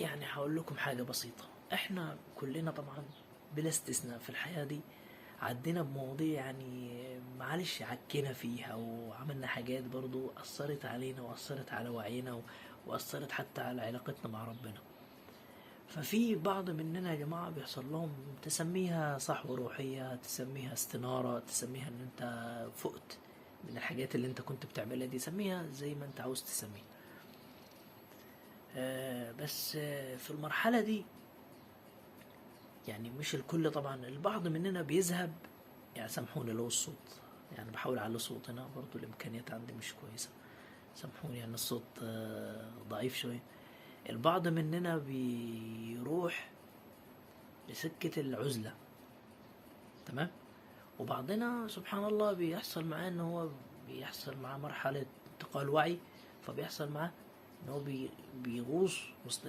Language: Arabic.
يعني هقول لكم حاجة بسيطة. احنا كلنا طبعا بلا استثناء في الحياة دي عدينا بمواضيع، يعني معلش عكينا فيها وعملنا حاجات برضو أثرت علينا وأثرت على وعينا وأثرت حتى على علاقتنا مع ربنا. ففي بعض مننا يا جماعة بيحصل لهم، تسميها صحوة روحية، تسميها استنارة، تسميها ان انت فقت من الحاجات اللي انت كنت بتعملها دي، سميها زي ما انت عاوز تسميها. بس في المرحلة دي يعني مش الكل طبعا، البعض مننا بيذهب. يعني سامحوني لو الصوت، يعني بحاول اعلي صوت، هنا برضو الامكانيات عندي مش كويسة، سامحوني يعني الصوت ضعيف شوية. البعض مننا بيروح لسكة العزلة، تمام. وبعضنا سبحان الله بيحصل معاه ان هو بيحصل معاه مرحلة انتقال وعي، فبيحصل معاه ان هو بيغوص وسط